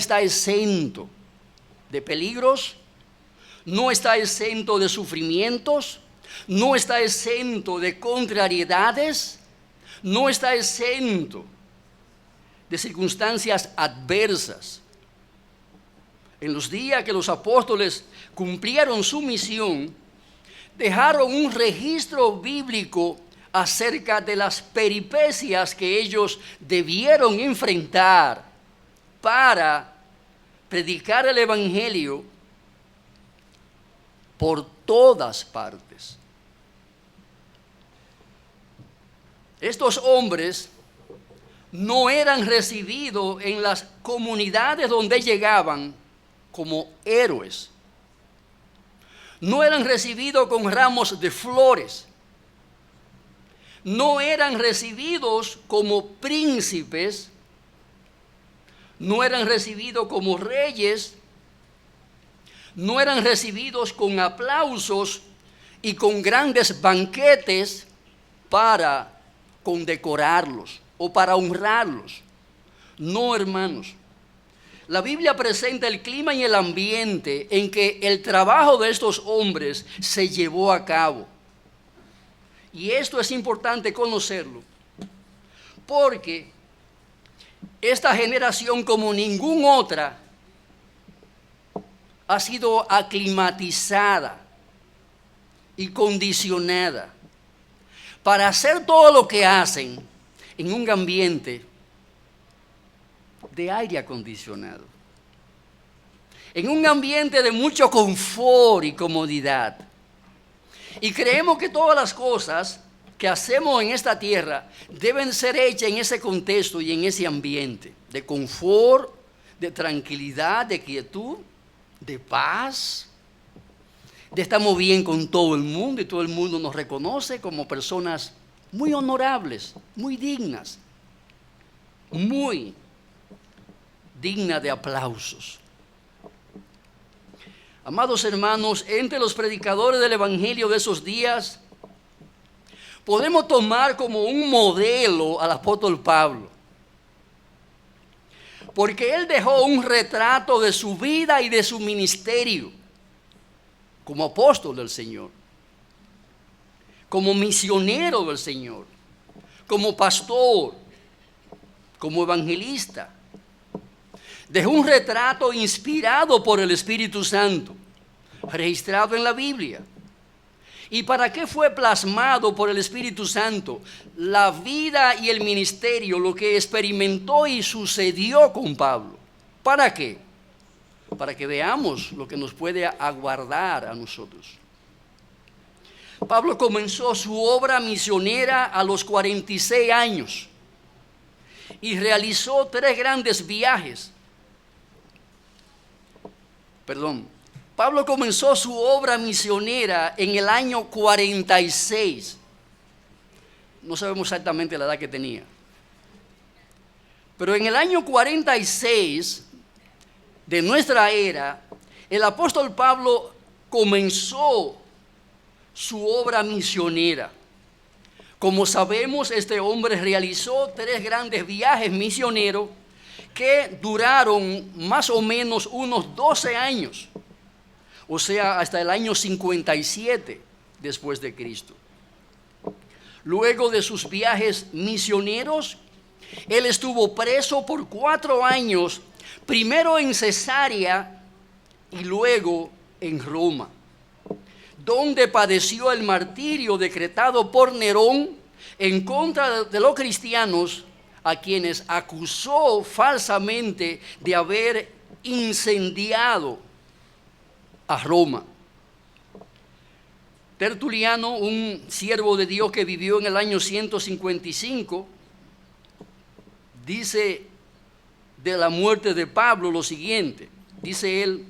está exento de peligros, no está exento de sufrimientos, no está exento de contrariedades, no está exento de circunstancias adversas. En los días que los apóstoles cumplieron su misión, dejaron un registro bíblico acerca de las peripecias que ellos debieron enfrentar para predicar el evangelio por todas partes. Estos hombres no eran recibidos en las comunidades donde llegaban como héroes. No eran recibidos con ramos de flores. No eran recibidos como príncipes. No eran recibidos como reyes. No eran recibidos con aplausos y con grandes banquetes para condecorarlos o para honrarlos. No, hermanos. La Biblia presenta el clima y el ambiente en que el trabajo de estos hombres se llevó a cabo. Y esto es importante conocerlo, porque esta generación, como ninguna otra, ha sido aclimatizada y condicionada para hacer todo lo que hacen en un ambiente de aire acondicionado, en un ambiente de mucho confort y comodidad. Y creemos que todas las cosas que hacemos en esta tierra deben ser hechas en ese contexto y en ese ambiente de confort, de tranquilidad, de quietud, de paz, de estamos bien con todo el mundo y todo el mundo nos reconoce como personas muy honorables, muy dignas, muy digna de aplausos. Amados hermanos, entre los predicadores del evangelio de esos días, podemos tomar como un modelo al apóstol Pablo, porque él dejó un retrato de su vida y de su ministerio como apóstol del Señor, como misionero del Señor, como pastor, como evangelista. Dejó un retrato inspirado por el Espíritu Santo, registrado en la Biblia. ¿Y para qué fue plasmado por el Espíritu Santo la vida y el ministerio, lo que experimentó y sucedió con Pablo? ¿Para qué? Para que veamos lo que nos puede aguardar a nosotros. Pablo comenzó su obra misionera a los 46 años y realizó 3 grandes viajes. Pablo comenzó su obra misionera en el año 46. No sabemos exactamente la edad que tenía. Pero en el año 46 de nuestra era, el apóstol Pablo comenzó su obra misionera. Como sabemos, este hombre realizó 3 grandes viajes misioneros que duraron más o menos unos 12 años, o sea, hasta el año 57 después de Cristo. Luego de sus viajes misioneros, él estuvo preso por 4 años, primero en Cesarea y luego en Roma, donde padeció el martirio decretado por Nerón en contra de los cristianos, a quienes acusó falsamente de haber incendiado a Roma. Tertuliano, un siervo de Dios que vivió en el año 155, dice de la muerte de Pablo lo siguiente. Dice él: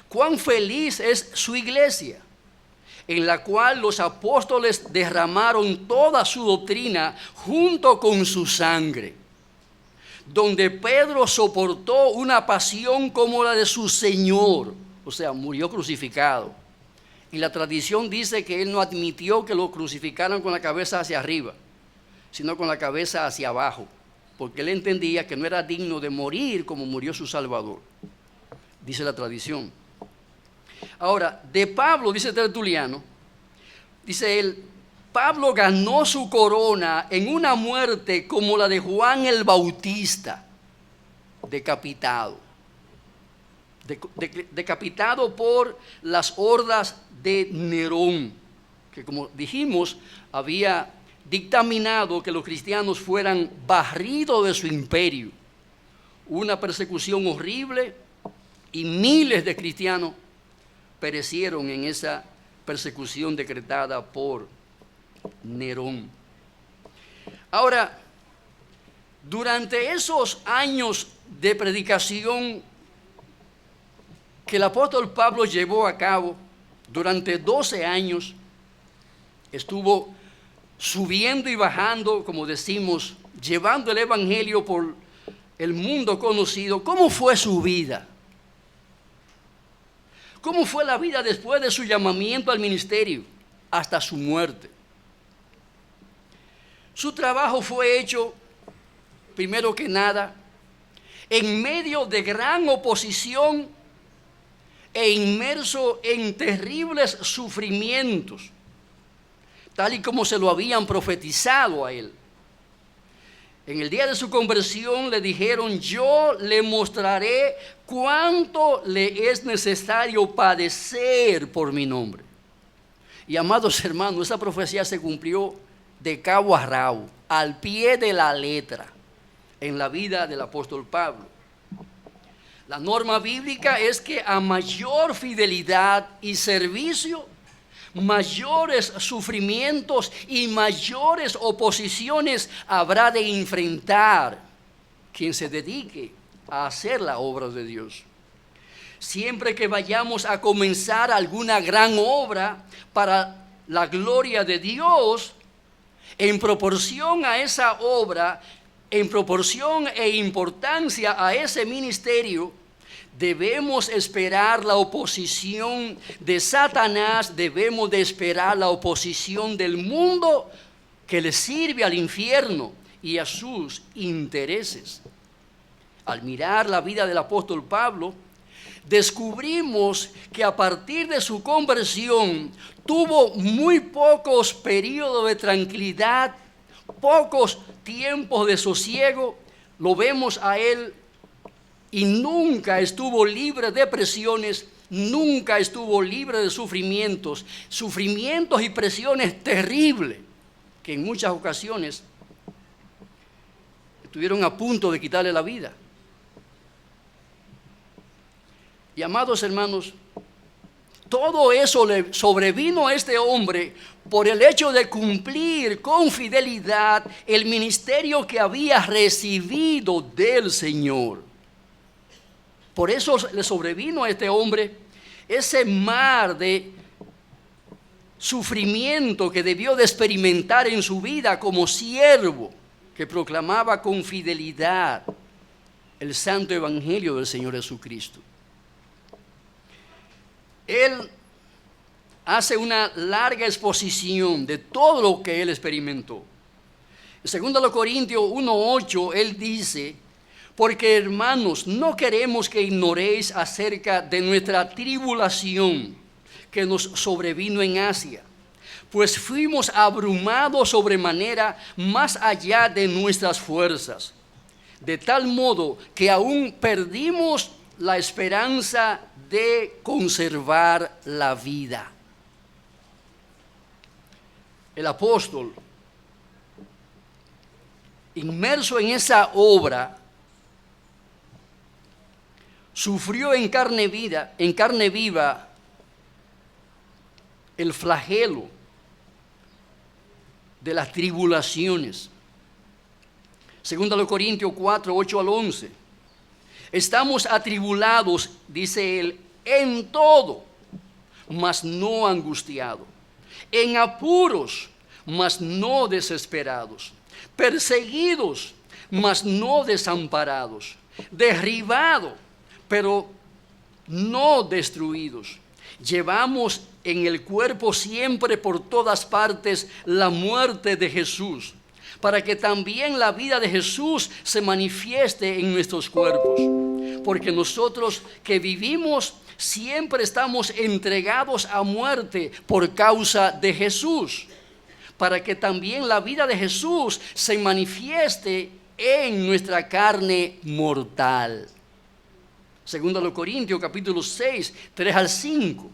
cuán feliz es su iglesia, en la cual los apóstoles derramaron toda su doctrina junto con su sangre, donde Pedro soportó una pasión como la de su Señor, o sea, murió crucificado. Y la tradición dice que él no admitió que lo crucificaran con la cabeza hacia arriba, sino con la cabeza hacia abajo. porque él entendía que no era digno de morir como murió su Salvador, dice la tradición. Ahora, de Pablo, dice Tertuliano, dice él, Pablo ganó su corona en una muerte como la de Juan el Bautista, decapitado. Decapitado por las hordas de Nerón, que como dijimos, había dictaminado que los cristianos fueran barridos de su imperio. Una persecución horrible y miles de cristianos perecieron en esa persecución decretada por Nerón. Ahora, durante esos años de predicación que el apóstol Pablo llevó a cabo, durante 12 años, estuvo subiendo y bajando, como decimos, llevando el evangelio por el mundo conocido. ¿Cómo fue su vida? ¿Cómo fue la vida después de su llamamiento al ministerio hasta su muerte? Su trabajo fue hecho, primero que nada, en medio de gran oposición e inmerso en terribles sufrimientos, tal y como se lo habían profetizado a él. En el día de su conversión le dijeron: yo le mostraré cuánto le es necesario padecer por mi nombre. Y amados hermanos, esa profecía se cumplió de cabo a rabo, al pie de la letra, en la vida del apóstol Pablo. La norma bíblica es que a mayor fidelidad y servicio, mayores sufrimientos y mayores oposiciones habrá de enfrentar quien se dedique a hacer la obra de Dios. Siempre que vayamos a comenzar alguna gran obra para la gloria de Dios, en proporción a esa obra, en proporción e importancia a ese ministerio, debemos esperar la oposición de Satanás, debemos de esperar la oposición del mundo que le sirve al infierno y a sus intereses. Al mirar la vida del apóstol Pablo, descubrimos que a partir de su conversión tuvo muy pocos periodos de tranquilidad, pocos tiempos de sosiego. Lo vemos a él y nunca estuvo libre de presiones, nunca estuvo libre de sufrimientos y presiones terribles que en muchas ocasiones estuvieron a punto de quitarle la vida. Y amados hermanos, todo eso le sobrevino a este hombre por el hecho de cumplir con fidelidad el ministerio que había recibido del Señor. Por eso le sobrevino a este hombre ese mar de sufrimiento que debió de experimentar en su vida como siervo que proclamaba con fidelidad el santo evangelio del Señor Jesucristo. Él hace una larga exposición de todo lo que él experimentó. En 2 Corintios 1:8 él dice: porque hermanos, no queremos que ignoréis acerca de nuestra tribulación que nos sobrevino en Asia, pues fuimos abrumados sobremanera más allá de nuestras fuerzas, de tal modo que aún perdimos la esperanza de conservar la vida. El apóstol, inmerso en esa obra, sufrió en carne viva el flagelo de las tribulaciones. 2 Corintios 4:8-11. Estamos atribulados, dice él, en todo, mas no angustiados, en apuros, mas no desesperados, perseguidos, mas no desamparados, derribados, pero no destruidos. Llevamos en el cuerpo siempre por todas partes la muerte de Jesús, para que también la vida de Jesús se manifieste en nuestros cuerpos. Porque nosotros que vivimos siempre estamos entregados a muerte por causa de Jesús, para que también la vida de Jesús se manifieste en nuestra carne mortal. Segundo a los Corintios capítulo 6, 3 al 5.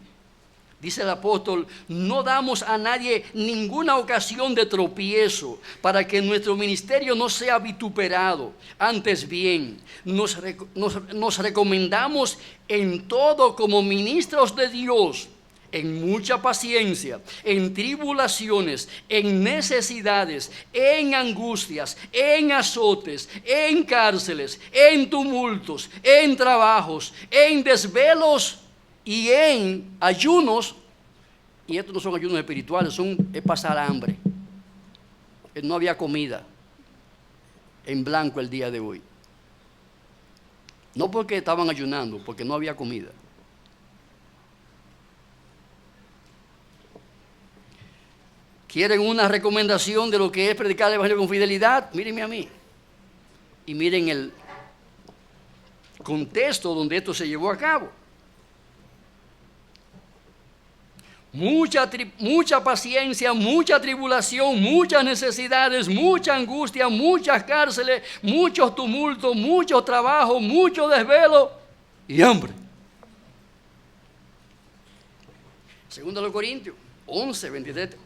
Dice el apóstol: no damos a nadie ninguna ocasión de tropiezo para que nuestro ministerio no sea vituperado. Antes bien, nos recomendamos en todo como ministros de Dios, en mucha paciencia, en tribulaciones, en necesidades, en angustias, en azotes, en cárceles, en tumultos, en trabajos, en desvelos y en ayunos. Y estos no son ayunos espirituales, es pasar hambre. No había comida en blanco el día de hoy. No porque estaban ayunando, porque no había comida. ¿Quieren una recomendación de lo que es predicar el evangelio con fidelidad? Mírenme a mí. Y miren el contexto donde esto se llevó a cabo. Mucha paciencia, mucha tribulación, muchas necesidades, mucha angustia, muchas cárceles, muchos tumultos, mucho trabajo, mucho desvelo y hambre. Segundo a los Corintios 11, 23,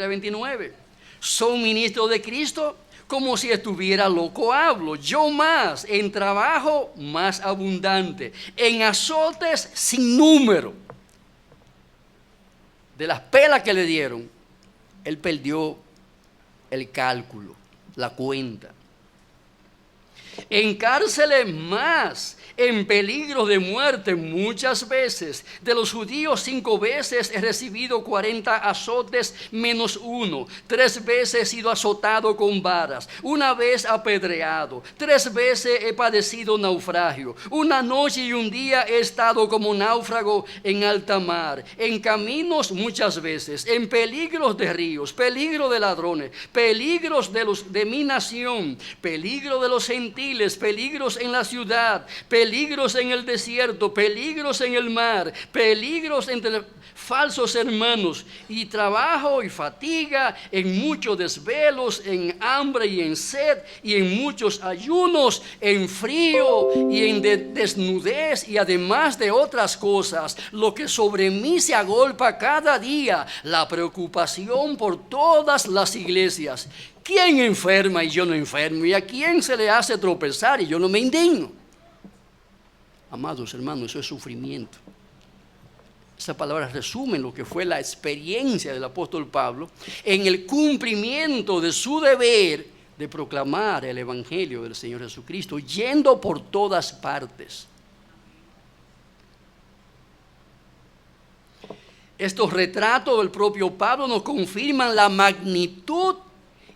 29. Son ministros de Cristo como si estuviera loco hablo. Yo más, en trabajo más abundante, en azotes sin número. De las pelas que le dieron, él perdió el cálculo, la cuenta. En cárceles más, en peligro de muerte muchas veces. De los judíos 5 veces he recibido 40 azotes menos 1. 3 veces he sido azotado con varas. 1 vez apedreado. 3 veces he padecido naufragio. 1 noche y 1 día he estado como náufrago en alta mar. En caminos muchas veces. En peligros de ríos. Peligro de ladrones. Peligros de mi nación. Peligro de los gentiles. Peligros en la ciudad. Peligros en el desierto, peligros en el mar, peligros entre falsos hermanos, y trabajo y fatiga, en muchos desvelos, en hambre y en sed, y en muchos ayunos, en frío y en desnudez, y además de otras cosas, lo que sobre mí se agolpa cada día, la preocupación por todas las iglesias. ¿Quién enferma y yo no enfermo? ¿Y a quién se le hace tropezar y yo no me indigno? Amados hermanos, eso es sufrimiento. Esa palabra resume lo que fue la experiencia del apóstol Pablo en el cumplimiento de su deber de proclamar el evangelio del Señor Jesucristo, yendo por todas partes. Estos retratos del propio Pablo nos confirman la magnitud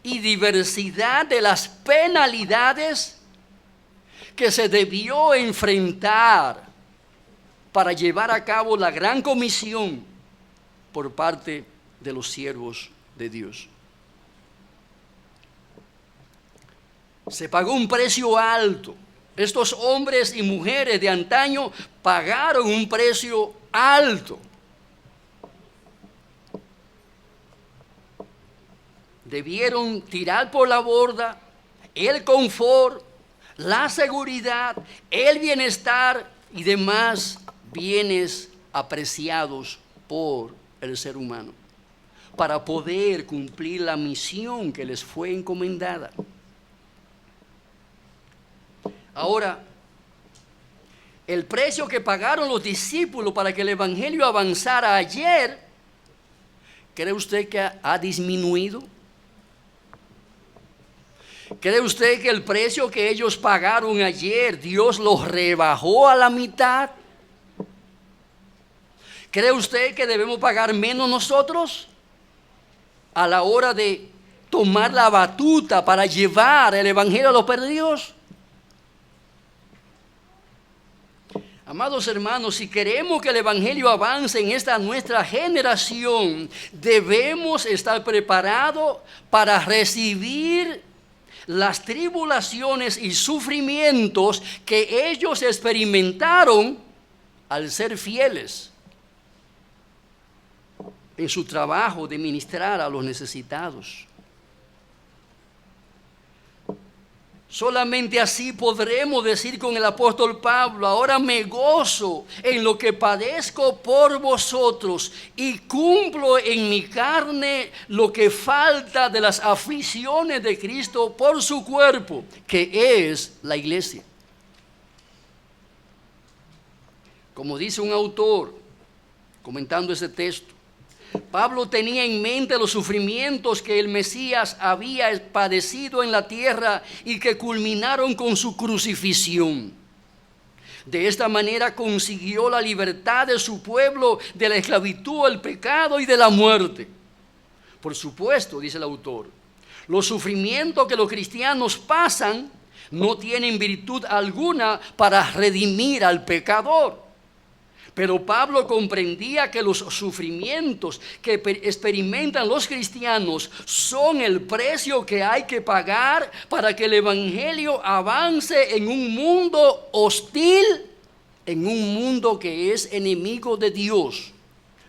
y diversidad de las penalidades que se debió enfrentar para llevar a cabo la gran comisión por parte de los siervos de Dios. Se pagó un precio alto. Estos hombres y mujeres de antaño pagaron un precio alto. Debieron tirar por la borda el confort, la seguridad, el bienestar y demás bienes apreciados por el ser humano para poder cumplir la misión que les fue encomendada. Ahora, el precio que pagaron los discípulos para que el evangelio avanzara ayer, ¿cree usted que ha disminuido? ¿Cree usted que el precio que ellos pagaron ayer, Dios los rebajó a la mitad? ¿Cree usted que debemos pagar menos nosotros a la hora de tomar la batuta para llevar el evangelio a los perdidos? Amados hermanos, si queremos que el evangelio avance en esta nuestra generación, debemos estar preparados para recibir las tribulaciones y sufrimientos que ellos experimentaron al ser fieles en su trabajo de ministrar a los necesitados. Solamente así podremos decir con el apóstol Pablo: ahora me gozo en lo que padezco por vosotros y cumplo en mi carne lo que falta de las aflicciones de Cristo por su cuerpo, que es la iglesia. Como dice un autor comentando ese texto, Pablo tenía en mente los sufrimientos que el Mesías había padecido en la tierra y que culminaron con su crucifixión. De esta manera consiguió la libertad de su pueblo de la esclavitud, el pecado y de la muerte. Por supuesto, dice el autor, los sufrimientos que los cristianos pasan no tienen virtud alguna para redimir al pecador. Pero Pablo comprendía que los sufrimientos que experimentan los cristianos son el precio que hay que pagar para que el evangelio avance en un mundo hostil, en un mundo que es enemigo de Dios,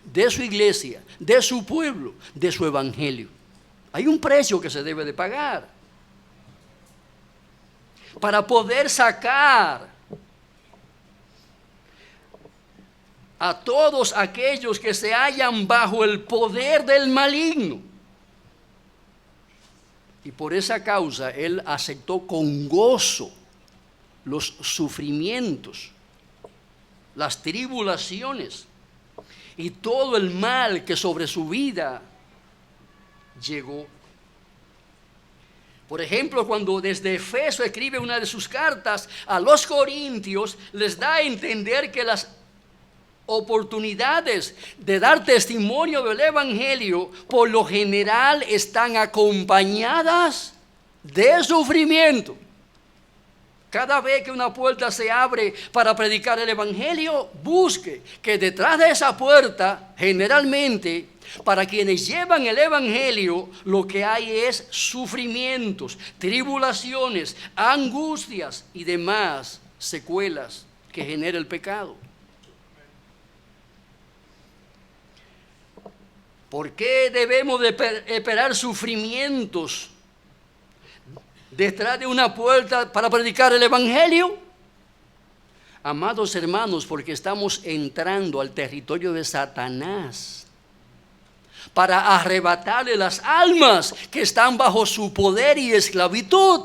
de su iglesia, de su pueblo, de su evangelio. Hay un precio que se debe de pagar para poder sacar a todos aquellos que se hallan bajo el poder del maligno. Y por esa causa él aceptó con gozo los sufrimientos, las tribulaciones y todo el mal que sobre su vida llegó. Por ejemplo, cuando desde Efeso escribe una de sus cartas a los corintios, les da a entender que las oportunidades de dar testimonio del evangelio por lo general están acompañadas de sufrimiento. Cada vez que una puerta se abre para predicar el evangelio, busque que detrás de esa puerta, generalmente, para quienes llevan el evangelio, lo que hay es sufrimientos, tribulaciones, angustias y demás secuelas que genera el pecado. ¿Por qué debemos de esperar sufrimientos detrás de una puerta para predicar el evangelio? Amados hermanos, porque estamos entrando al territorio de Satanás para arrebatarle las almas que están bajo su poder y esclavitud.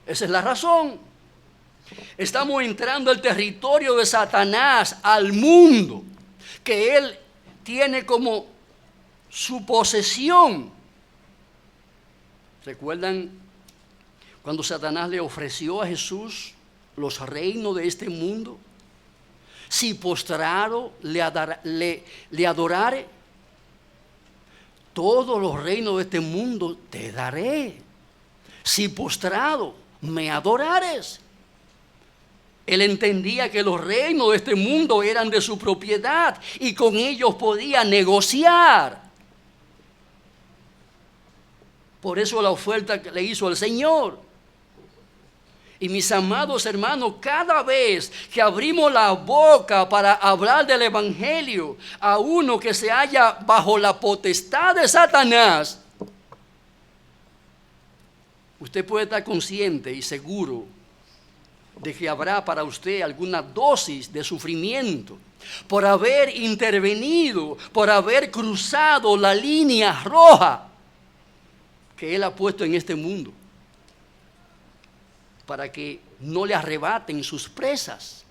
Esa es la razón. Estamos entrando al territorio de Satanás, al mundo que él tiene como su posesión. ¿Recuerdan cuando Satanás le ofreció a Jesús los reinos de este mundo? Si postrado le adorare, todos los reinos de este mundo te daré. Si postrado me adorares. Él entendía que los reinos de este mundo eran de su propiedad y con ellos podía negociar. Por eso la oferta que le hizo al Señor. Y mis amados hermanos, cada vez que abrimos la boca para hablar del evangelio a uno que se halla bajo la potestad de Satanás, usted puede estar consciente y seguro de que habrá para usted alguna dosis de sufrimiento por haber intervenido, por haber cruzado la línea roja que Él ha puesto en este mundo para que no le arrebaten sus presas.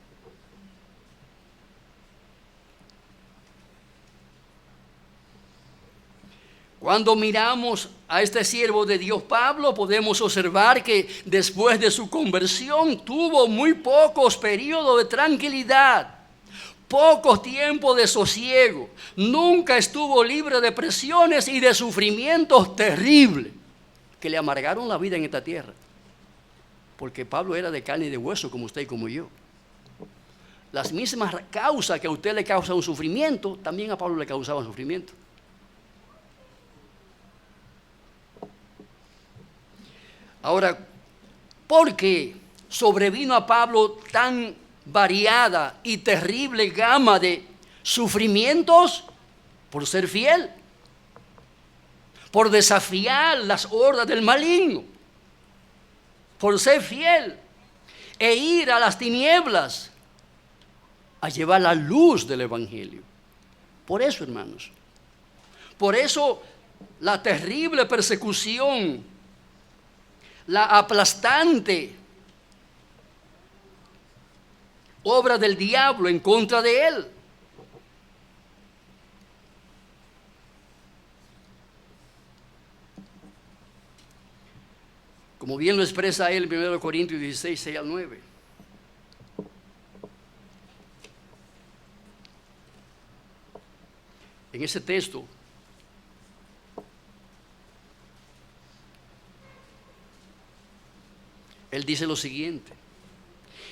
Cuando miramos a este siervo de Dios Pablo, podemos observar que después de su conversión tuvo muy pocos periodos de tranquilidad, pocos tiempos de sosiego. Nunca estuvo libre de presiones y de sufrimientos terribles que le amargaron la vida en esta tierra. Porque Pablo era de carne y de hueso como usted y como yo. Las mismas causas que a usted le causan un sufrimiento, también a Pablo le causaban sufrimiento. Ahora, ¿por qué sobrevino a Pablo tan variada y terrible gama de sufrimientos? Por ser fiel, por desafiar las hordas del maligno, por ser fiel e ir a las tinieblas a llevar la luz del Evangelio. Por eso, hermanos, por eso la terrible persecución, la aplastante obra del diablo en contra de él. Como bien lo expresa él en 1 Corintios 16, 6 al 9. En ese texto, él dice lo siguiente: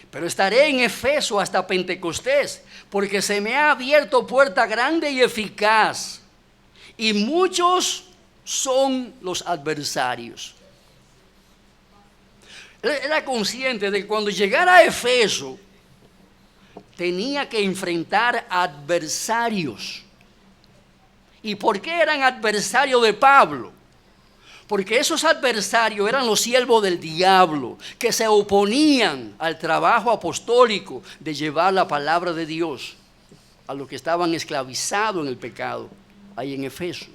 pero estaré en Efeso hasta Pentecostés, porque se me ha abierto puerta grande y eficaz, y muchos son los adversarios. Él era consciente de que cuando llegara a Efeso tenía que enfrentar adversarios. ¿Y por qué eran adversarios de Pablo? Porque esos adversarios eran los siervos del diablo, que se oponían al trabajo apostólico de llevar la palabra de Dios a los que estaban esclavizados en el pecado, ahí en Efeso.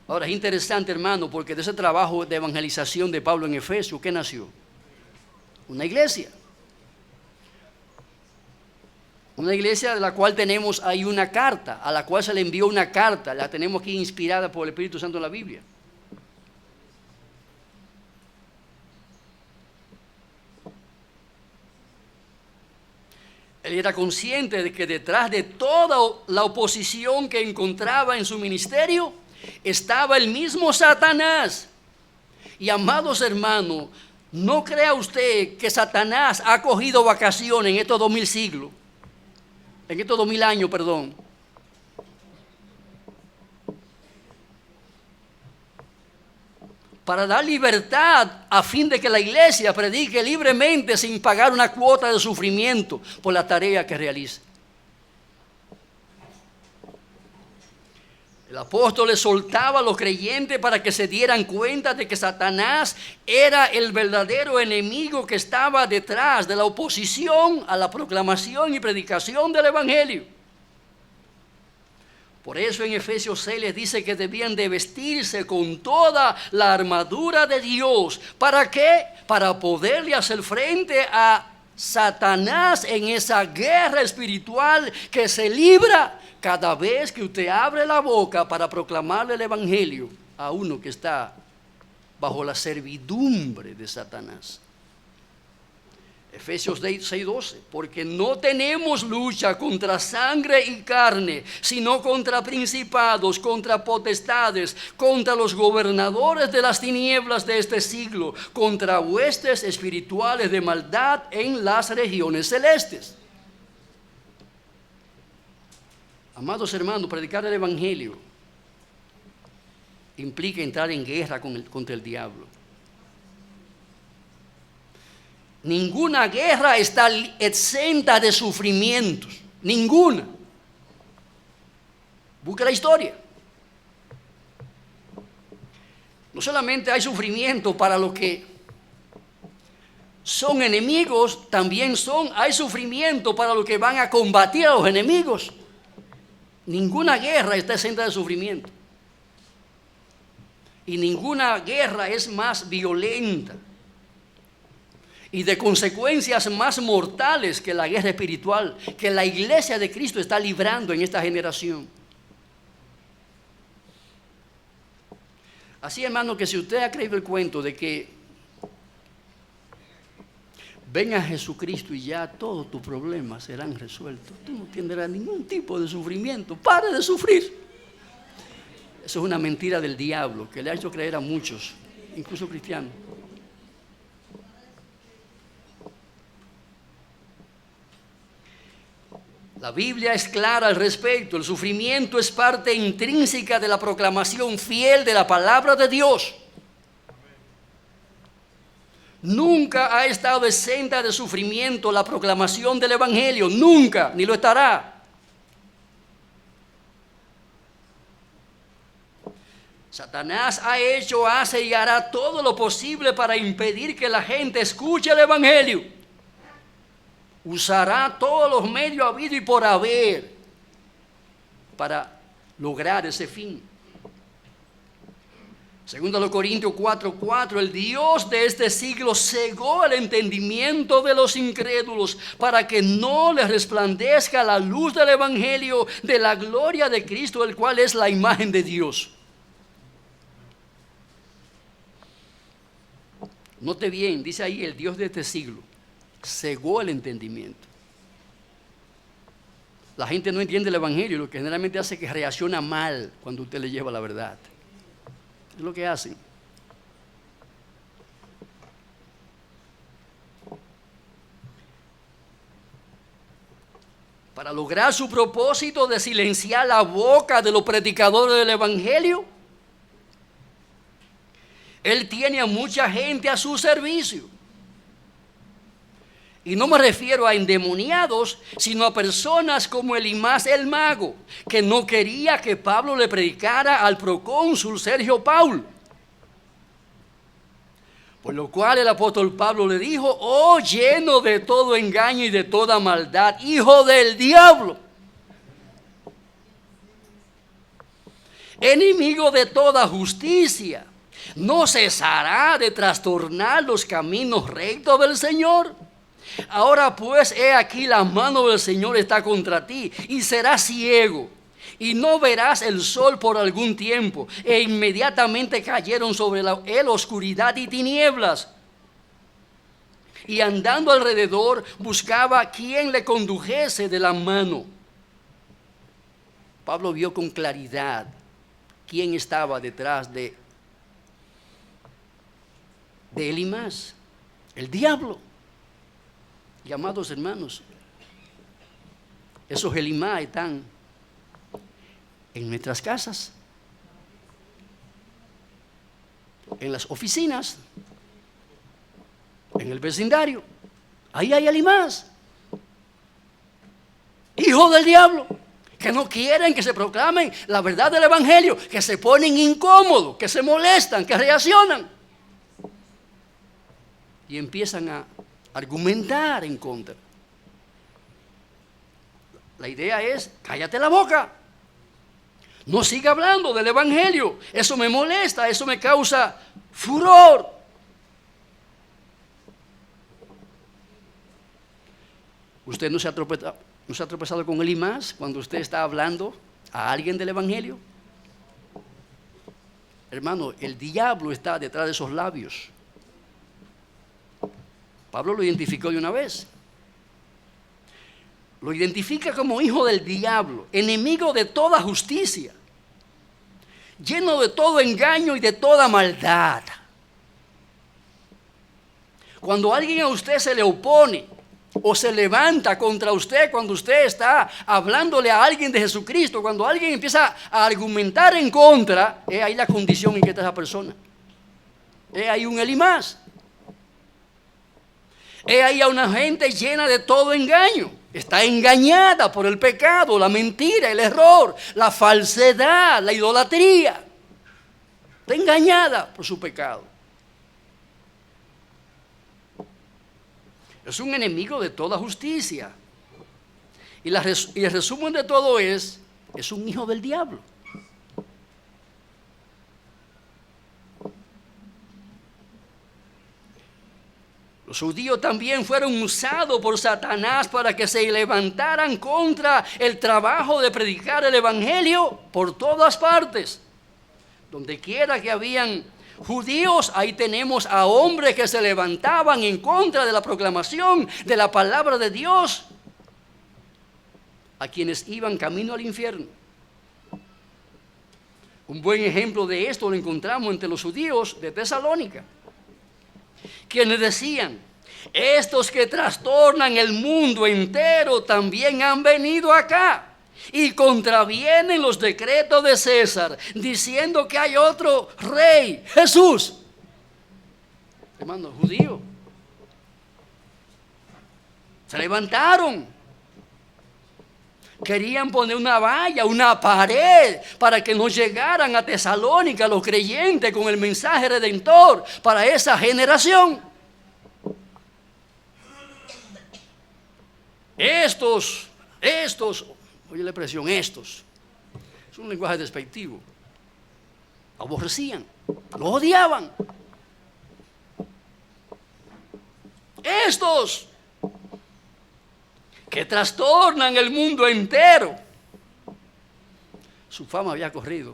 Ahora es interesante, hermano, porque de ese trabajo de evangelización de Pablo en Efeso, ¿qué nació? Una iglesia. Una iglesia de la cual tenemos ahí una carta, a la cual se le envió una carta, la tenemos aquí inspirada por el Espíritu Santo en la Biblia. Él era consciente de que detrás de toda la oposición que encontraba en su ministerio estaba el mismo Satanás. Y amados hermanos, no crea usted que Satanás ha cogido vacaciones en estos 2000 siglos. En estos 2000 años, perdón. Para dar libertad a fin de que la iglesia predique libremente sin pagar una cuota de sufrimiento por la tarea que realice. El apóstol le soltaba a los creyentes para que se dieran cuenta de que Satanás era el verdadero enemigo que estaba detrás de la oposición a la proclamación y predicación del Evangelio. Por eso en Efesios 6 les dice que debían de vestirse con toda la armadura de Dios. ¿Para qué? Para poderle hacer frente a Satanás en esa guerra espiritual que se libra cada vez que usted abre la boca para proclamarle el Evangelio a uno que está bajo la servidumbre de Satanás. Efesios 6:12, porque no tenemos lucha contra sangre y carne, sino contra principados, contra potestades, contra los gobernadores de las tinieblas de este siglo, contra huestes espirituales de maldad en las regiones celestes. Amados hermanos, predicar el Evangelio implica entrar en guerra contra el diablo. Ninguna guerra está exenta de sufrimientos, ninguna. Busca la historia. No solamente hay sufrimiento para los que son enemigos, también hay sufrimiento para los que van a combatir a los enemigos. Ninguna guerra está exenta de sufrimiento. Y ninguna guerra es más violenta y de consecuencias más mortales que la guerra espiritual que la iglesia de Cristo está librando en esta generación. Así, hermano, que si usted ha creído el cuento de que ven a Jesucristo y ya todos tus problemas serán resueltos, tú no tendrás ningún tipo de sufrimiento, pare de sufrir. Eso es una mentira del diablo que le ha hecho creer a muchos, incluso cristianos. La Biblia es clara al respecto. El sufrimiento es parte intrínseca de la proclamación fiel de la palabra de Dios. Nunca ha estado exenta de sufrimiento la proclamación del Evangelio. Nunca, ni lo estará. Satanás ha hecho, hace y hará todo lo posible para impedir que la gente escuche el Evangelio. Usará todos los medios habidos y por haber para lograr ese fin. Segundo los Corintios 4:4, el Dios de este siglo cegó el entendimiento de los incrédulos para que no les resplandezca la luz del Evangelio de la gloria de Cristo, el cual es la imagen de Dios. Note bien, dice ahí el Dios de este siglo cegó el entendimiento. La gente no entiende el Evangelio, lo que generalmente hace es que reacciona mal cuando usted le lleva la verdad. Es lo que hacen. Para lograr su propósito de silenciar la boca de los predicadores del Evangelio, él tiene a mucha gente a su servicio. Y no me refiero a endemoniados, sino a personas como Elimás el mago, que no quería que Pablo le predicara al procónsul Sergio Paulo. Por lo cual el apóstol Pablo le dijo: oh, lleno de todo engaño y de toda maldad, hijo del diablo, enemigo de toda justicia, ¿no cesará de trastornar los caminos rectos del Señor? Ahora pues, he aquí la mano del Señor está contra ti, y serás ciego, y no verás el sol por algún tiempo. E inmediatamente cayeron sobre él oscuridad y tinieblas. Y andando alrededor, buscaba quien le condujese de la mano. Pablo vio con claridad quién estaba detrás de Elimás, el diablo. Y amados hermanos, esos Elimás están en nuestras casas, en las oficinas, en el vecindario. Ahí hay Elimás, hijo del diablo, que no quieren que se proclamen la verdad del Evangelio, que se ponen incómodos, que se molestan, que reaccionan y empiezan a argumentar en contra. La idea es: cállate la boca, no siga hablando del Evangelio, eso me molesta, eso me causa furor. ¿Usted no se ha tropezado con Elimás cuando usted está hablando a alguien del Evangelio? Hermano, el diablo está detrás de esos labios. Pablo lo identificó de una vez. Lo identifica como hijo del diablo, enemigo de toda justicia, lleno de todo engaño y de toda maldad. Cuando alguien a usted se le opone o se levanta contra usted, cuando usted está hablándole a alguien de Jesucristo, cuando alguien empieza a argumentar en contra, es ahí la condición en que está esa persona. Es ahí un Elimás. Es ahí a una gente llena de todo engaño. Está engañada por el pecado, la mentira, el error, la falsedad, la idolatría. Está engañada por su pecado. Es un enemigo de toda justicia. Y el resumen de todo es un hijo del diablo. Los judíos también fueron usados por Satanás para que se levantaran contra el trabajo de predicar el Evangelio por todas partes. Donde quiera que habían judíos, ahí tenemos a hombres que se levantaban en contra de la proclamación de la palabra de Dios, a quienes iban camino al infierno. Un buen ejemplo de esto lo encontramos entre los judíos de Tesalónica, quienes decían: Estos que trastornan el mundo entero también han venido acá y contravienen los decretos de César, diciendo que hay otro rey, Jesús. Hermano, judío. Se levantaron. Querían poner una valla, una pared, para que no llegaran a Tesalónica los creyentes con el mensaje redentor para esa generación. Estos, oye la expresión, estos, es un lenguaje despectivo. Aborrecían, los odiaban. Estos que trastornan el mundo entero. Su fama había corrido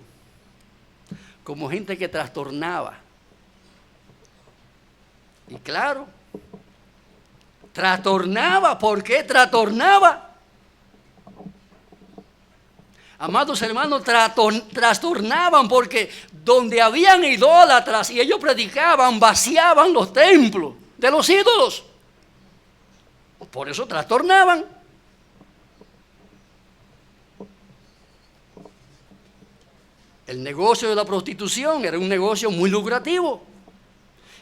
como gente que trastornaba. Y claro, trastornaba. ¿Por qué trastornaba? Amados hermanos, trastornaban porque donde habían idólatras y ellos predicaban, vaciaban los templos de los ídolos. Por eso trastornaban. El negocio de la prostitución era un negocio muy lucrativo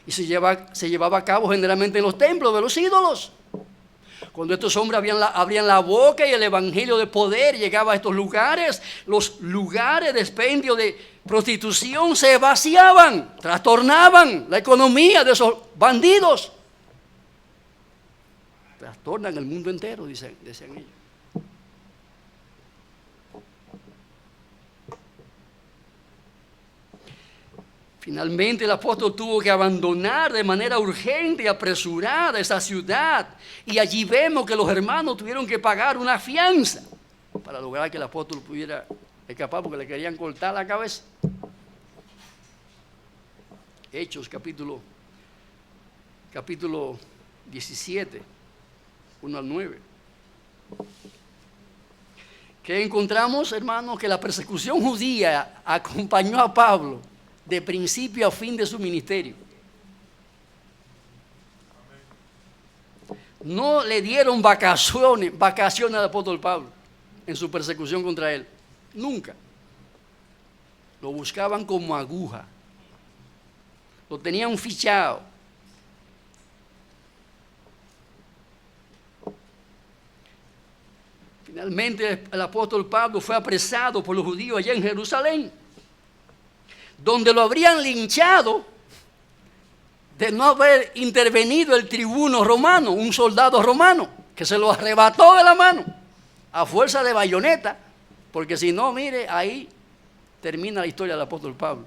y se llevaba a cabo generalmente en los templos de los ídolos. Cuando estos hombres abrían la boca y el evangelio de poder llegaba a estos lugares, los lugares de expendio de prostitución se vaciaban, trastornaban la economía de esos bandidos. Trastornan el mundo entero, decían ellos. Finalmente el apóstol tuvo que abandonar de manera urgente y apresurada esa ciudad. Y allí vemos que los hermanos tuvieron que pagar una fianza para lograr que el apóstol pudiera escapar, porque le querían cortar la cabeza. Hechos capítulo 17, 1 al 9. ¿Qué encontramos, hermanos? Que la persecución judía acompañó a Pablo de principio a fin de su ministerio. No le dieron vacaciones al apóstol Pablo en su persecución contra él. Nunca. Lo buscaban como aguja. Lo tenían fichado. Finalmente el apóstol Pablo fue apresado por los judíos allá en Jerusalén, donde lo habrían linchado de no haber intervenido el tribuno romano, un soldado romano, que se lo arrebató de la mano a fuerza de bayoneta, porque si no, mire, ahí termina la historia del apóstol Pablo.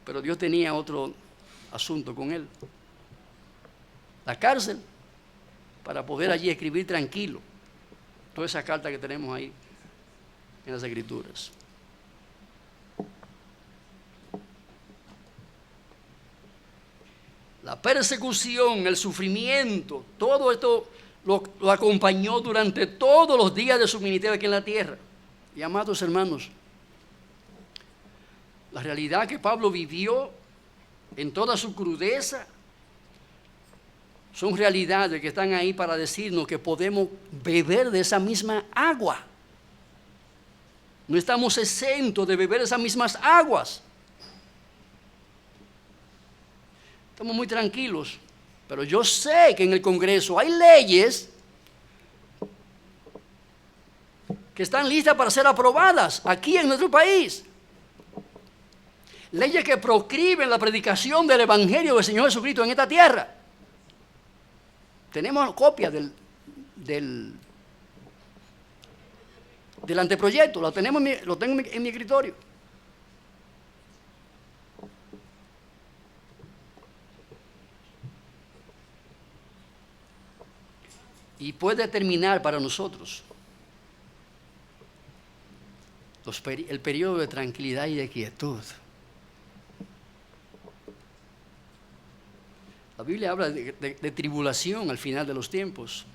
Pero Dios tenía otro asunto con él. La cárcel, para poder allí escribir tranquilo toda esa carta que tenemos ahí en las Escrituras. La persecución, el sufrimiento, todo esto lo acompañó durante todos los días de su ministerio aquí en la tierra. Y amados hermanos, la realidad que Pablo vivió en toda su crudeza son realidades que están ahí para decirnos que podemos beber de esa misma agua. No estamos exentos de beber esas mismas aguas. Estamos muy tranquilos, pero yo sé que en el Congreso hay leyes que están listas para ser aprobadas aquí en nuestro país. Leyes que proscriben la predicación del Evangelio del Señor Jesucristo en esta tierra. Tenemos copia del anteproyecto, lo tengo en mi escritorio. Y puede determinar para nosotros el periodo de tranquilidad y de quietud. La Biblia habla de tribulación al final de los tiempos.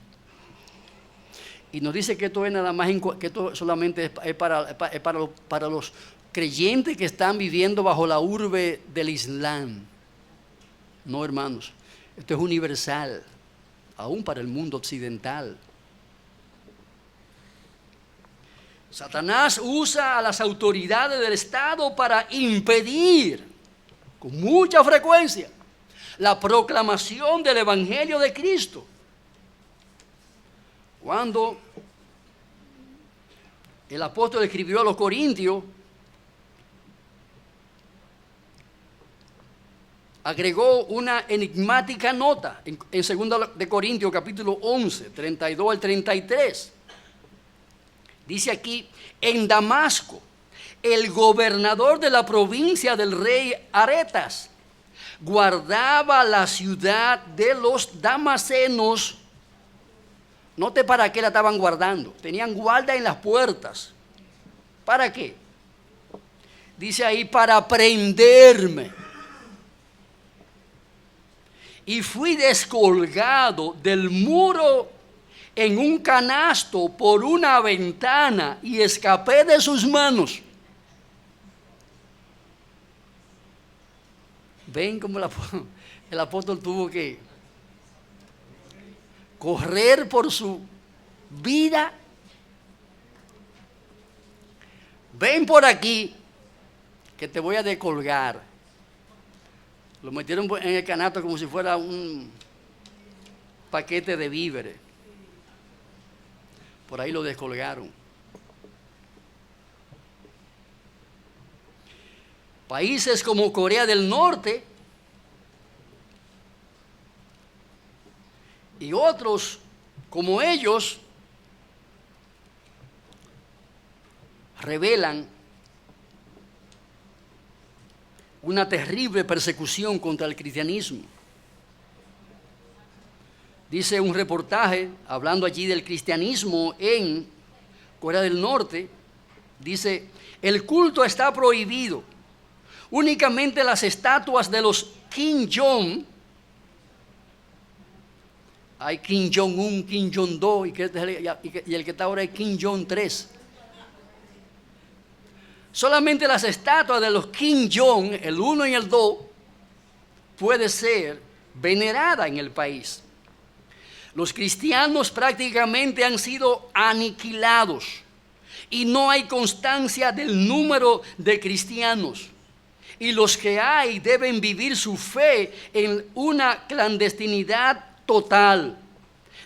Y nos dice que esto es nada más, que esto solamente es para los creyentes que están viviendo bajo la urbe del Islam. No, hermanos. Esto es universal, aún para el mundo occidental. Satanás usa a las autoridades del Estado para impedir, con mucha frecuencia, la proclamación del Evangelio de Cristo. Cuando el apóstol escribió a los Corintios, agregó una enigmática nota en 2 de Corintios capítulo 11, 32 al 33. Dice aquí: en Damasco, el gobernador de la provincia del rey Aretas guardaba la ciudad de los damasenos. Note para qué la estaban guardando. Tenían guarda en las puertas. ¿Para qué? Dice ahí: para prenderme. Y fui descolgado del muro en un canasto por una ventana y escapé de sus manos. ¿Ven cómo el apóstol tuvo que correr por su vida? Ven por aquí que te voy a descolgar. Lo metieron en el canasto como si fuera un paquete de víveres. Por ahí lo descolgaron. Países como Corea del Norte y otros como ellos revelan una terrible persecución contra el cristianismo. Dice un reportaje, hablando allí del cristianismo en Corea del Norte, dice: el culto está prohibido. Únicamente las estatuas de los Kim Jong, hay Kim Jong-un, Kim Jong-2 y el que está ahora es Kim Jong-3. Solamente las estatuas de los Kim Jong, el 1 y el 2, puede ser venerada en el país. Los cristianos prácticamente han sido aniquilados y no hay constancia del número de cristianos. Y los que hay deben vivir su fe en una clandestinidad total.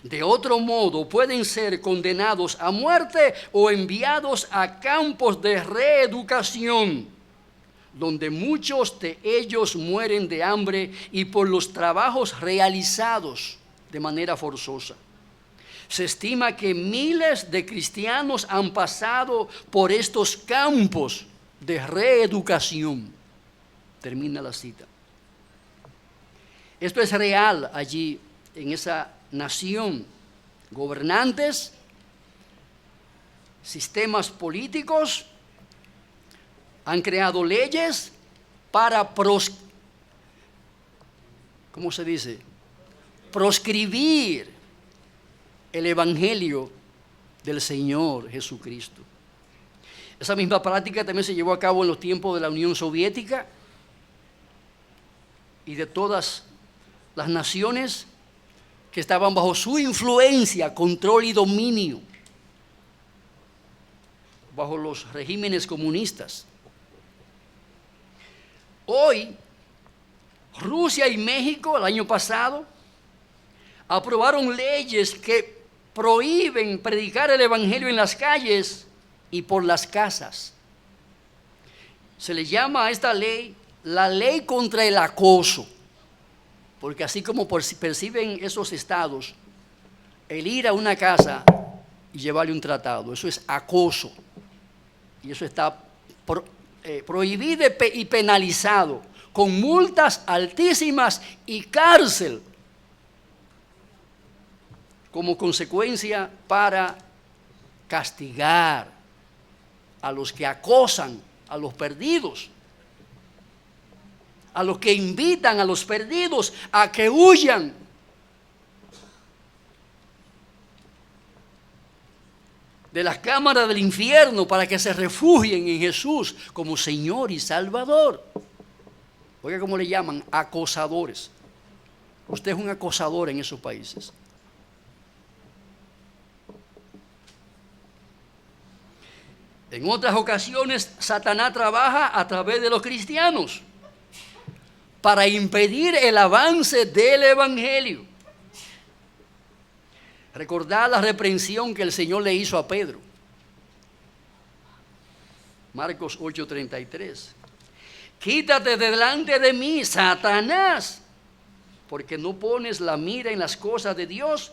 De otro modo, pueden ser condenados a muerte o enviados a campos de reeducación, donde muchos de ellos mueren de hambre y por los trabajos realizados de manera forzosa. Se estima que miles de cristianos han pasado por estos campos de reeducación. Termina la cita. Esto es real allí en esa nación. Gobernantes, sistemas políticos han creado leyes para proscribir el evangelio del Señor Jesucristo. Esa misma práctica también se llevó a cabo en los tiempos de la Unión Soviética y de todas las naciones que estaban bajo su influencia, control y dominio, bajo los regímenes comunistas. Hoy, Rusia y México, el año pasado, aprobaron leyes que prohíben predicar el evangelio en las calles y por las casas. Se le llama a esta ley la ley contra el acoso, porque así como perciben esos estados, el ir a una casa y llevarle un tratado, eso es acoso, y eso está prohibido y penalizado, con multas altísimas y cárcel, como consecuencia para castigar a los que acosan a los perdidos, a los que invitan a los perdidos a que huyan. De las cámaras del infierno para que se refugien en Jesús como Señor y Salvador. Oiga cómo le llaman: acosadores. Usted es un acosador en esos países. En otras ocasiones, Satanás trabaja a través de los cristianos para impedir el avance del Evangelio. Recordad la reprensión que el Señor le hizo a Pedro. Marcos 8:33. Quítate de delante de mí, Satanás, porque no pones la mira en las cosas de Dios,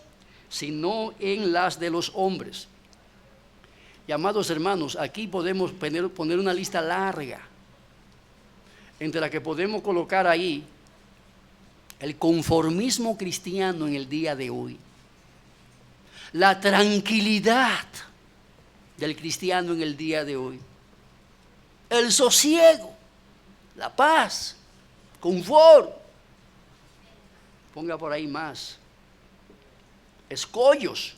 sino en las de los hombres. Y amados hermanos, aquí podemos poner una lista larga, entre la que podemos colocar ahí el conformismo cristiano en el día de hoy, la tranquilidad del cristiano en el día de hoy, el sosiego, la paz, confort. Ponga por ahí más. Escollos.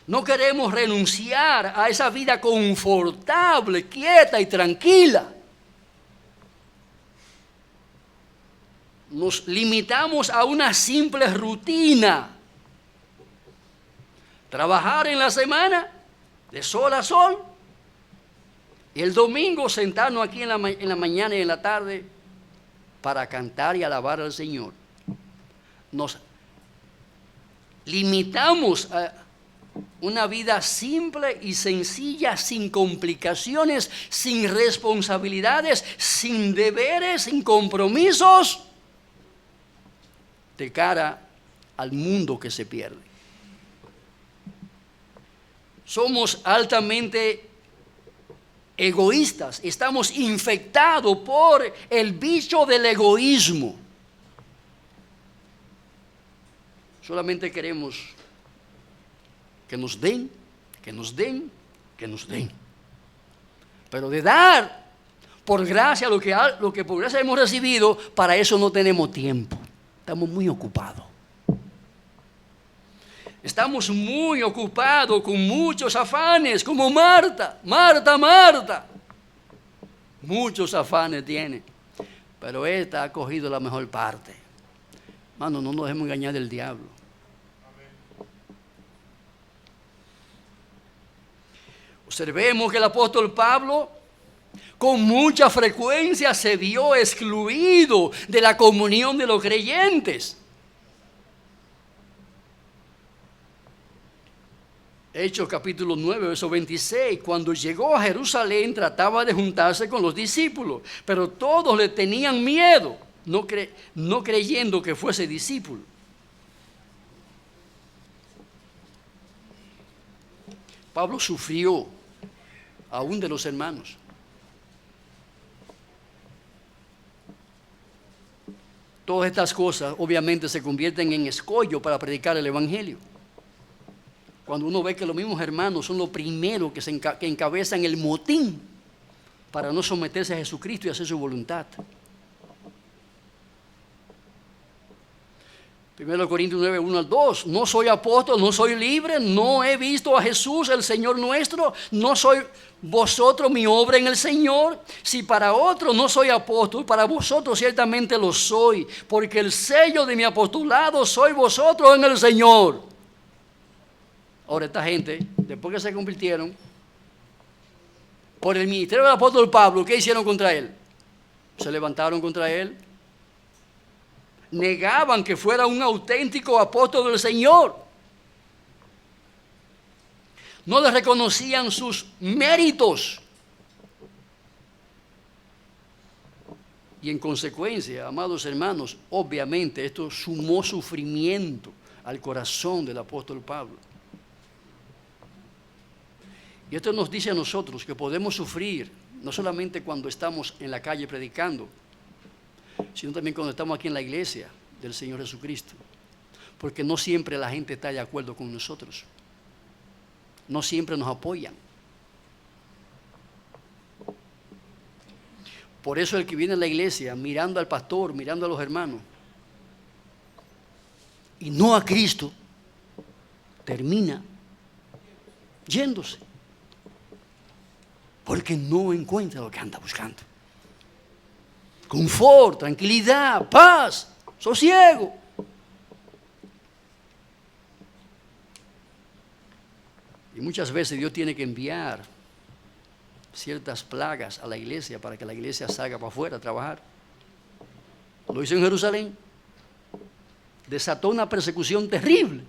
No queremos renunciar a esa vida confortable, quieta y tranquila. Nos limitamos a una simple rutina. Trabajar en la semana de sol a sol. Y el domingo sentarnos aquí en la mañana y en la tarde para cantar y alabar al Señor. Nos limitamos a una vida simple y sencilla, sin complicaciones, sin responsabilidades, sin deberes, sin compromisos, de cara al mundo que se pierde. Somos altamente egoístas, estamos infectados por el bicho del egoísmo. Solamente queremos que nos den, que nos den, que nos den. Pero de dar por gracia lo que por gracia hemos recibido, para eso no tenemos tiempo. Estamos muy ocupados. Estamos muy ocupados con muchos afanes, como Marta. Muchos afanes tiene, pero esta ha cogido la mejor parte. Mano, no nos dejemos engañar del diablo. Observemos que el apóstol Pablo con mucha frecuencia se vio excluido de la comunión de los creyentes. Hechos capítulo 9, verso 26. Cuando llegó a Jerusalén trataba de juntarse con los discípulos, pero todos le tenían miedo, no creyendo que fuese discípulo. Pablo sufrió aún de los hermanos. Todas estas cosas obviamente se convierten en escollo para predicar el evangelio. Cuando uno ve que los mismos hermanos son los primeros que encabezan el motín para no someterse a Jesucristo y hacer su voluntad. 1 Corintios 9, 1 al 2. No soy apóstol, no soy libre, no he visto a Jesús, el Señor nuestro, no soy vosotros mi obra en el Señor. Si para otros no soy apóstol, para vosotros ciertamente lo soy, porque el sello de mi apostolado soy vosotros en el Señor. Ahora esta gente, después que se convirtieron, por el ministerio del apóstol Pablo, ¿qué hicieron contra él? Se levantaron contra él. Negaban que fuera un auténtico apóstol del Señor. No le reconocían sus méritos. Y en consecuencia, amados hermanos, obviamente esto sumó sufrimiento al corazón del apóstol Pablo. Y esto nos dice a nosotros que podemos sufrir, no solamente cuando estamos en la calle predicando, sino también cuando estamos aquí en la iglesia del Señor Jesucristo. Porque no siempre la gente está de acuerdo con nosotros. No siempre nos apoyan. Por eso el que viene a la iglesia mirando al pastor, mirando a los hermanos, y no a Cristo, termina yéndose. Porque no encuentra lo que anda buscando. Confort, tranquilidad, paz, sosiego. Y muchas veces Dios tiene que enviar ciertas plagas a la iglesia para que la iglesia salga para afuera a trabajar. Lo hizo en Jerusalén. Desató una persecución terrible.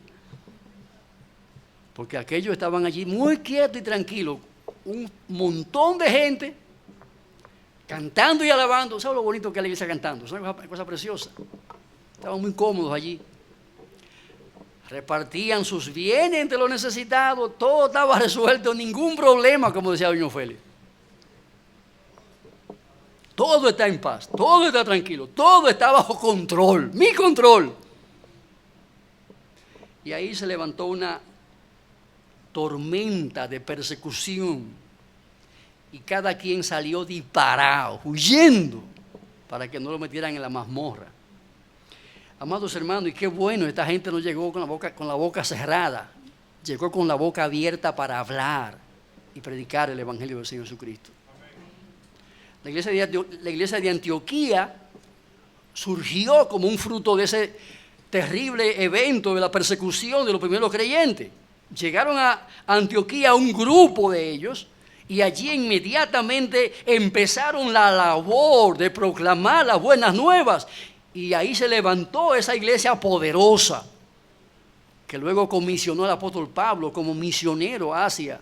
Porque aquellos estaban allí muy quietos y tranquilos. Un montón de gente cantando y alabando. ¿Sabes lo bonito que es la iglesia cantando? Es una cosa preciosa. Estaban muy cómodos allí. Repartían sus bienes entre los necesitados. Todo estaba resuelto, ningún problema, como decía doña Ofelia. Todo está en paz, todo está tranquilo, todo está bajo control, mi control. Y ahí se levantó una tormenta de persecución y cada quien salió disparado, huyendo, para que no lo metieran en la mazmorra. Amados hermanos, y qué bueno, esta gente no llegó con la boca cerrada, llegó con la boca abierta para hablar y predicar el Evangelio del Señor Jesucristo. La iglesia de Antioquía surgió como un fruto de ese terrible evento de la persecución de los primeros creyentes. Llegaron a Antioquía un grupo de ellos y allí inmediatamente empezaron la labor de proclamar las buenas nuevas. Y ahí se levantó esa iglesia poderosa que luego comisionó al apóstol Pablo como misionero hacia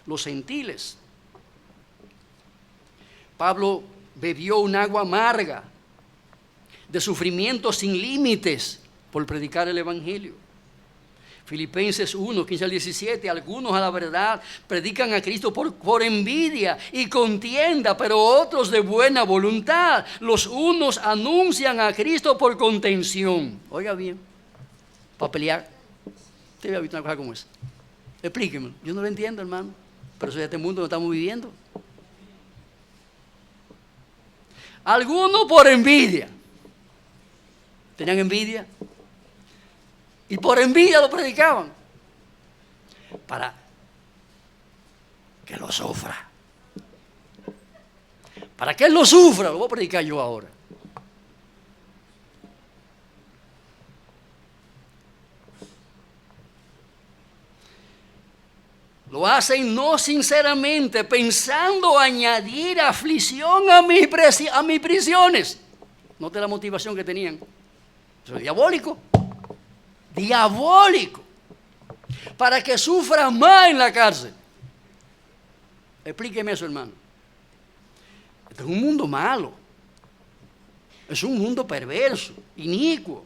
los gentiles. Pablo bebió un agua amarga de sufrimiento sin límites por predicar el Evangelio. Filipenses 1, 15 al 17, algunos a la verdad predican a Cristo por envidia y contienda, pero otros de buena voluntad. Los unos anuncian a Cristo por contención. Oiga bien, para pelear. ¿Usted había visto una cosa como esa? Explíquemelo. Yo no lo entiendo, hermano, pero eso es este mundo que estamos viviendo. Algunos por envidia. Tenían envidia. Y por envidia lo predicaban. Para que lo sufra. Para que él lo sufra, lo voy a predicar yo ahora. Lo hacen no sinceramente, pensando añadir aflicción a mis prisiones. Note la motivación que tenían. Eso es diabólico. Diabólico. Para que sufra más en la cárcel. Explíqueme eso, hermano. Este es un mundo malo. Es un mundo perverso, inicuo.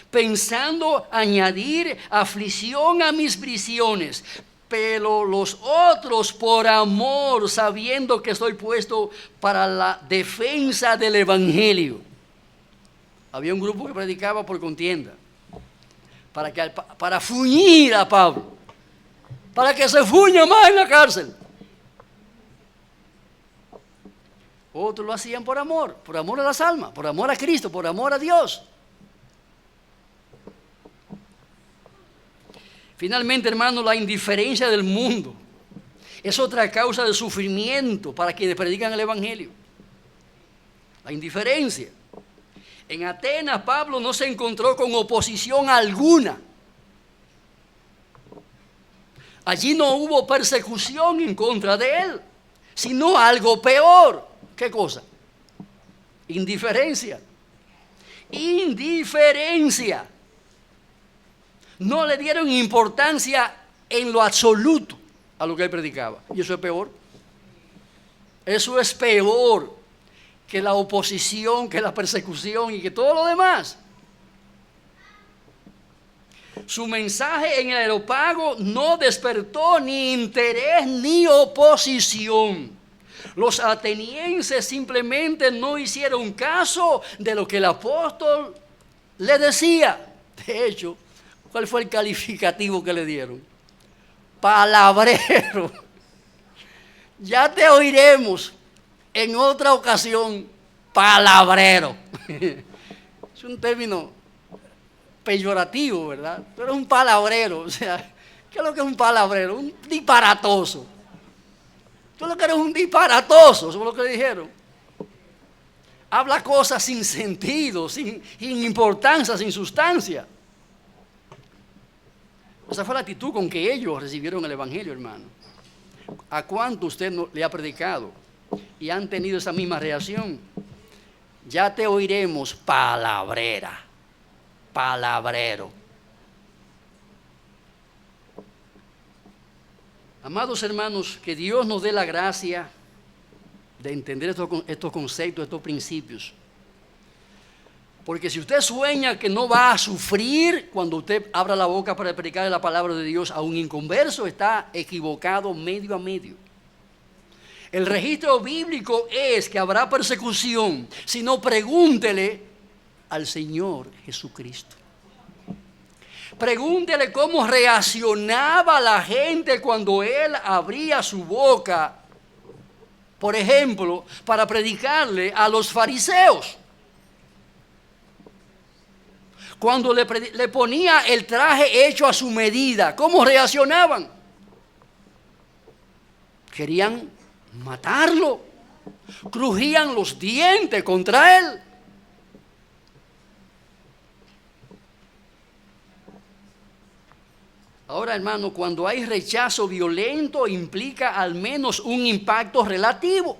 Pensando añadir aflicción a mis prisiones. Pero los otros por amor, sabiendo que estoy puesto para la defensa del Evangelio. Había un grupo que predicaba por contienda, para fuñir a Pablo, para que se fuña más en la cárcel. Otros lo hacían por amor a las almas, por amor a Cristo, por amor a Dios. Finalmente, hermano, la indiferencia del mundo es otra causa de sufrimiento para quienes predican el Evangelio. La indiferencia. En Atenas, Pablo no se encontró con oposición alguna. Allí no hubo persecución en contra de él, sino algo peor. ¿Qué cosa? Indiferencia. Indiferencia. No le dieron importancia en lo absoluto a lo que él predicaba. Y eso es peor. Eso es peor que la oposición, que la persecución y que todo lo demás. Su mensaje en el Areópago no despertó ni interés ni oposición. Los atenienses simplemente no hicieron caso de lo que el apóstol le decía. De hecho, ¿cuál fue el calificativo que le dieron? Palabrero. Ya te oiremos en otra ocasión, palabrero. Es un término peyorativo, ¿verdad? Pero es un palabrero. O sea, ¿qué es lo que es un palabrero? Un disparatoso. Tú lo que eres un disparatoso, eso es lo que le dijeron. habla cosas sin sentido, sin importancia, sin sustancia. Esa fue la actitud con que ellos recibieron el Evangelio, hermano. ¿A cuánto usted le ha predicado y han tenido esa misma reacción? Ya te oiremos palabrera, palabrero. Amados hermanos, que Dios nos dé la gracia de entender estos conceptos, estos principios. Porque si usted sueña que no va a sufrir cuando usted abra la boca para predicar la palabra de Dios a un inconverso, está equivocado medio a medio. El registro bíblico es que habrá persecución. Si no, pregúntele al Señor Jesucristo. Pregúntele cómo reaccionaba la gente cuando Él abría su boca, por ejemplo, para predicarle a los fariseos. Cuando le ponía el traje hecho a su medida, ¿cómo reaccionaban? Querían matarlo, crujían los dientes contra él. Ahora, hermano, cuando hay rechazo violento implica al menos un impacto relativo,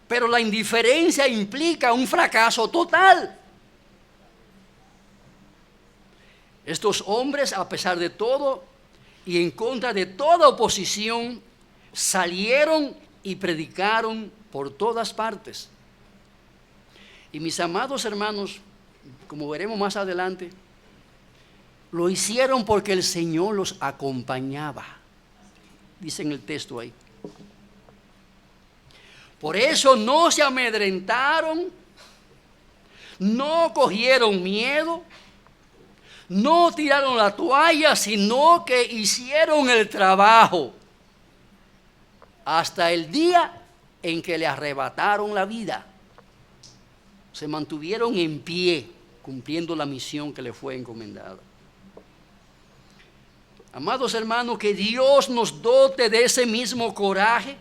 pero la indiferencia implica un fracaso total. Estos hombres, a pesar de todo y en contra de toda oposición, salieron y predicaron por todas partes. Y mis amados hermanos, como veremos más adelante, lo hicieron porque el Señor los acompañaba. Dice en el texto ahí. Por eso no se amedrentaron, no cogieron miedo, no tiraron la toalla, sino que hicieron el trabajo hasta el día en que le arrebataron la vida. Se mantuvieron en pie, cumpliendo la misión que le fue encomendada. Amados hermanos, que Dios nos dote de ese mismo coraje,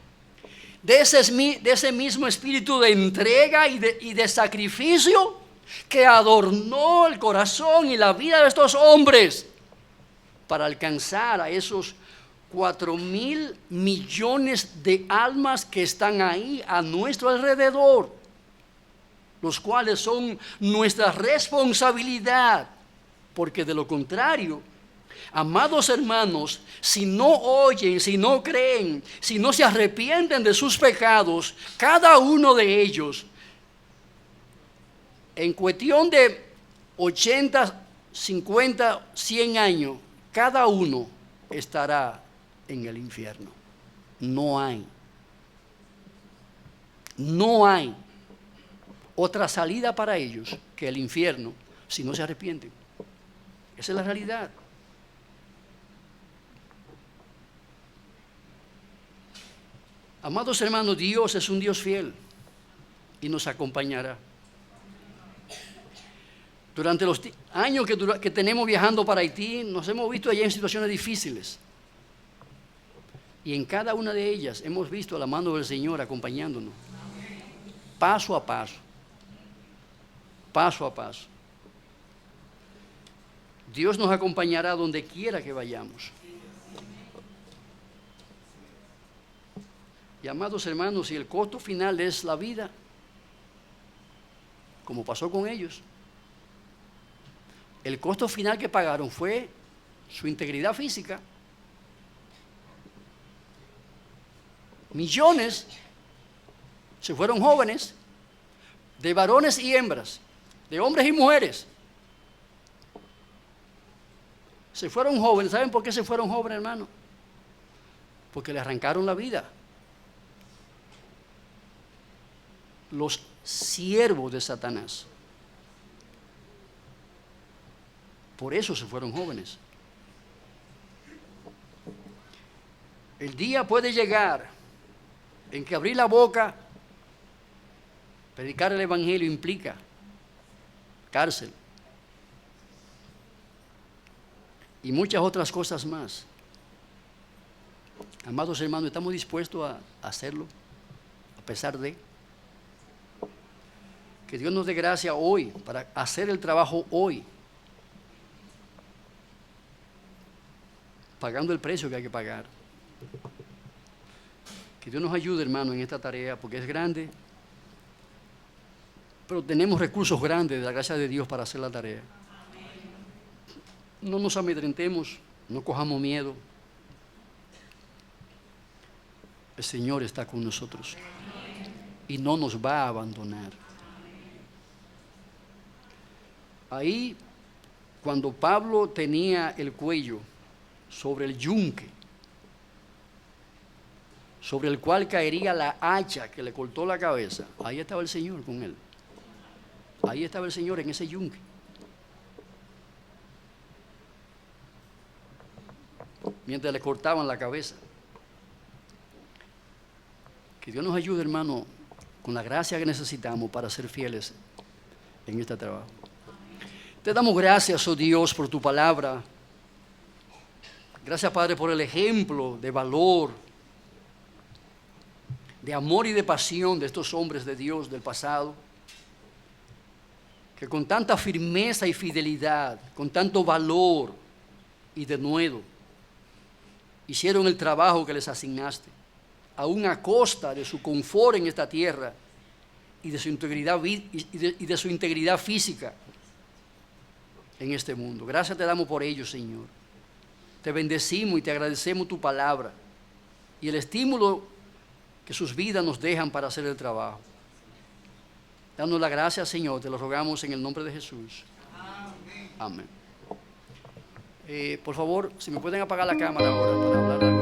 de ese mismo espíritu de entrega y de sacrificio que adornó el corazón y la vida de estos hombres para alcanzar a esos 4,000 millones de almas que están ahí a nuestro alrededor, los cuales son nuestra responsabilidad, porque de lo contrario, amados hermanos, si no oyen, si no creen, si no se arrepienten de sus pecados, cada uno de ellos, en cuestión de 80, 50, 100 años, cada uno estará en el infierno. No hay otra salida para ellos que el infierno si no se arrepienten. Esa es la realidad. Amados hermanos, Dios es un Dios fiel y nos acompañará. Durante los años que tenemos viajando para Haití, nos hemos visto allá en situaciones difíciles. Y en cada una de ellas hemos visto la mano del Señor acompañándonos. Paso a paso. Paso a paso. Dios nos acompañará donde quiera que vayamos. Y amados hermanos, si el costo final es la vida, como pasó con ellos, el costo final que pagaron fue su integridad física. Millones se fueron jóvenes, de varones y hembras, de hombres y mujeres. Se fueron jóvenes. ¿Saben por qué se fueron jóvenes, hermano? Porque le arrancaron la vida. Los siervos de Satanás. Por eso se fueron jóvenes. El día puede llegar en que abrir la boca, predicar el Evangelio implica cárcel y muchas otras cosas más. Amados hermanos, ¿estamos dispuestos a hacerlo a pesar de? Que Dios nos dé gracia hoy para hacer el trabajo hoy, pagando el precio que hay que pagar. Que Dios nos ayude, hermano, en esta tarea, porque es grande, pero tenemos recursos grandes de la gracia de Dios para hacer la tarea. No nos amedrentemos, no cojamos miedo. El Señor está con nosotros y no nos va a abandonar. Ahí, cuando Pablo tenía el cuello sobre el yunque, sobre el cual caería la hacha que le cortó la cabeza, ahí estaba el Señor con él. Ahí estaba el Señor en ese yunque. Mientras le cortaban la cabeza. Que Dios nos ayude, hermano, con la gracia que necesitamos para ser fieles en este trabajo. Te damos gracias, oh Dios, por tu palabra. Gracias, Padre, por el ejemplo de valor, de amor y de pasión de estos hombres de Dios del pasado, que con tanta firmeza y fidelidad, con tanto valor y denuedo, hicieron el trabajo que les asignaste, aún a costa de su confort en esta tierra y de su integridad física en este mundo. Gracias te damos por ello, Señor. Te bendecimos y te agradecemos tu palabra y el estímulo que sus vidas nos dejan para hacer el trabajo. Danos la gracia, Señor, te lo rogamos en el nombre de Jesús. Amén. Por favor, si me pueden apagar la cámara ahora para hablar algo.